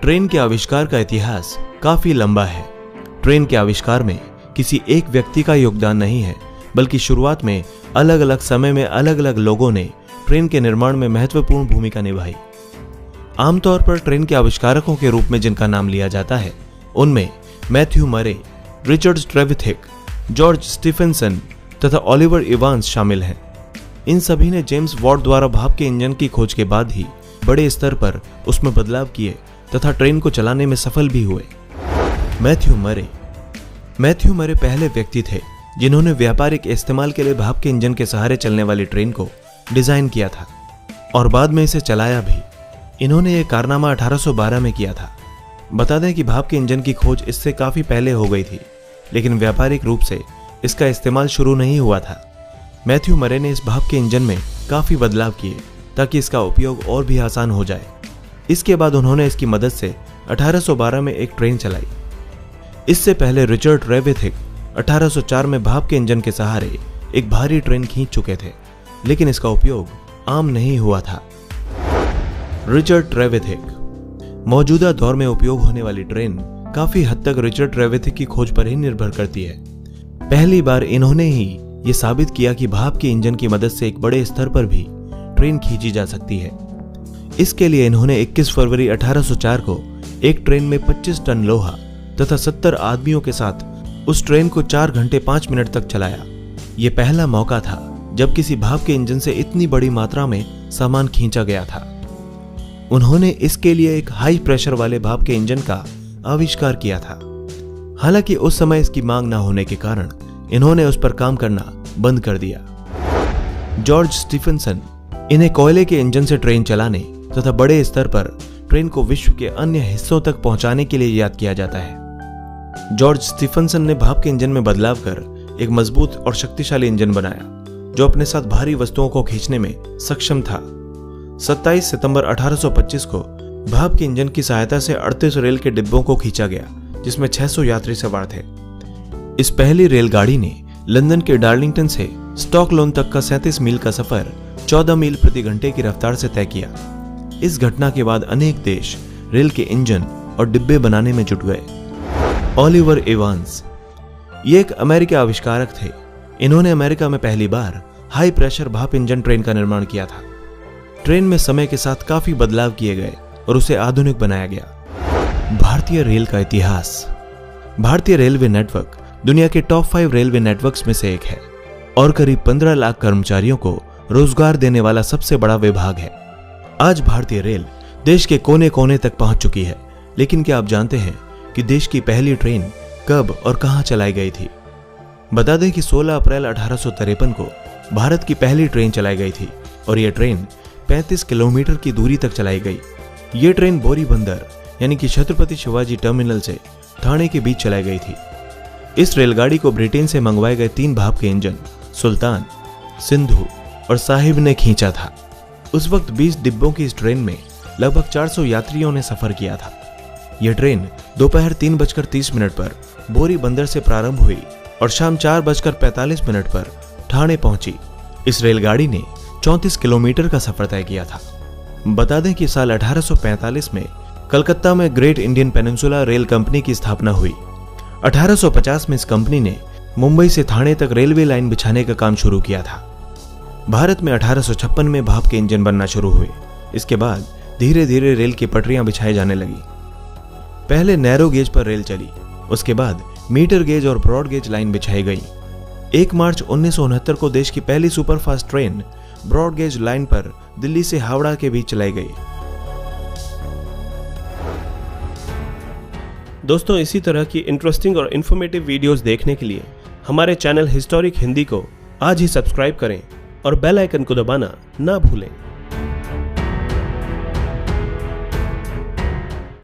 Train के आविष्कार का इतिहास काफी लंबा है। ट्रेन के आविष्कार में किसी एक व्यक्ति का योगदान नहीं है, बल्कि शुरुआत में अलग अलग समय में अलग अलग लोगों ने ट्रेन के निर्माण में महत्वपूर्ण भूमिका निभाई। आमतौर पर ट्रेन के आविष्कारकों के रूप में जिनका नाम लिया जाता है उनमें मैथ्यू मरे, रिचर्ड ट्रेविथिक, जॉर्ज स्टीफेंसन तथा ओलिवर इवांस शामिल हैं। इन सभी ने जेम्स वॉट द्वारा भाप के इंजन की खोज के बाद ही बड़े स्तर पर उसमें बदलाव किए तथा ट्रेन को चलाने में सफल भी हुए। मैथ्यू मरे पहले व्यक्ति थे जिन्होंने व्यापारिक इस्तेमाल के लिए भाप के इंजन के सहारे चलने वाली ट्रेन को डिजाइन किया था और बाद में इसे चलाया भी। इन्होंने यह कारनामा 1812 में किया था। बता दें कि भाप के इंजन की खोज इससे काफी पहले हो गई थी, लेकिन व्यापारिक रूप से इसका इस्तेमाल शुरू नहीं हुआ था। मैथ्यू मरे ने इस भाप के इंजन में काफी बदलाव किए ताकि इसका उपयोग और भी आसान हो जाए। इसके बाद उन्होंने इसकी मदद से 1812 में एक ट्रेन चलाई। इससे पहले रिचर्ड ट्रेविथिक 1804 में भाप के इंजन के सहारे एक भारी ट्रेन खींच चुके थे, लेकिन इसका उपयोग आम नहीं हुआ था। Richard Trevithick. मौजूदा दौर में उपयोग होने वाली ट्रेन काफी हद तक रिचर्ड ट्रेविथिक की खोज पर ही निर्भर करती है। पहली बार इन्होंने ही ये साबित किया कि भाप के इंजन की मदद से एक बड़े स्तर पर भी ट्रेन खींची जा सकती है। इसके लिए इन्होंने 21 फरवरी 1804 को एक ट्रेन में 25 टन लोहा तथा 70 आदमियों के साथ उस ट्रेन को 4 घंटे 5 मिनट तक चलाया। यह पहला मौका था जब किसी भाप के इंजन से इतनी बड़ी मात्रा में सामान खींचा गया था। उन्होंने इसके लिए एक हाई प्रेशर वाले भाप के इंजन का आविष्कार किया था। हालांकि उस समय इसकी मांग न होने के कारण इन्होंने उस पर काम करना बंद कर दिया। George Stephenson. इन्हें कोयले के इंजन से ट्रेन चलाने तथा बड़े स्तर पर ट्रेन को विश्व के अन्य हिस्सों तक पहुंचाने के लिए याद किया जाता है। जॉर्ज स्टीफेंसन ने भाप के इंजन में बदलाव कर एक मजबूत और शक्तिशाली इंजन बनाया जो अपने साथ भारी वस्तुओं को खींचने में सक्षम था। 27 सितंबर 1825 को भाप के इंजन की सहायता से 38 रेल के डिब्बों को खींचा गया, जिसमें 600 यात्री सवार थे। इस पहली रेलगाड़ी ने लंदन के डार्लिंगटन से स्टॉकहोम तक का 37 मील का सफर 14 मील प्रति घंटे की रफ्तार से तय किया। इस घटना के बाद अनेक देश रेल के इंजन और डिब्बे बनाने में जुट गए। Oliver Evans. ये एक अमेरिकी आविष्कारक थे। इन्होंने अमेरिका में पहली बार हाई प्रेशर भाप इंजन ट्रेन का निर्माण किया था। ट्रेन में समय के साथ काफी बदलाव किए गए और उसे आधुनिक बनाया गया। भारतीय रेल का इतिहास। भारतीय रेलवे नेटवर्क दुनिया के टॉप 5 रेलवे नेटवर्क्स में से एक है और करीब 15 लाख कर्मचारियों को रोजगार देने वाला सबसे बड़ा विभाग है। आज भारतीय रेल देश के कोने कोने तक पहुंच चुकी है, लेकिन क्या आप जानते हैं कि देश की पहली ट्रेन कब और कहां चलाई गई थी? बता दें कि 16 अप्रैल 1853 को भारत की पहली ट्रेन चलाई गई थी और यह ट्रेन 35 किलोमीटर की दूरी तक चलाई गई। यह ट्रेन बोरी बंदर यानी कि छत्रपति शिवाजी टर्मिनल से ठाणे के बीच चलाई गई थी। इस रेलगाड़ी को ब्रिटेन से मंगवाए गए 3 भाप के इंजन सुल्तान, सिंधु और साहिब ने खींचा था। उस वक्त 20 डिब्बों की इस ट्रेन में लगभग 400 यात्रियों ने सफर किया था। यह ट्रेन दोपहर 3:30 पर बोरी बंदर से प्रारंभ हुई और शाम 4:45 पर ठाणे पहुंची। इस रेलगाड़ी ने 34 किलोमीटर का सफर तय किया था। बता दें कि साल 1845 में कलकत्ता में great Indian peninsula rail company की स्थापना हुई। 1850 में इस कंपनी ने मुंबई से ठाणे तक रेलवे लाइन बिछाने का काम शुरू किया था। भारत में 1856 में भाप के इंजन बनना शुरू हुए। इसके बाद धीरे धीरे रेल की पटरियां बिछाई जाने लगी। पहले नैरो गेज पर रेल चली, उसके बाद मीटर गेज और ब्रॉड गेज लाइन बिछाई गई। 1 मार्च 1969 को देश की पहली superfast train broad gauge line पर दिल्ली से हावड़ा के बीच चलाई गई। दोस्तों, इसी तरह की इंटरेस्टिंग और इन्फॉर्मेटिव वीडियोस देखने के लिए हमारे चैनल हिस्टोरिक हिंदी को आज ही सब्सक्राइब करें और बेल आइकन को दबाना ना भूलें।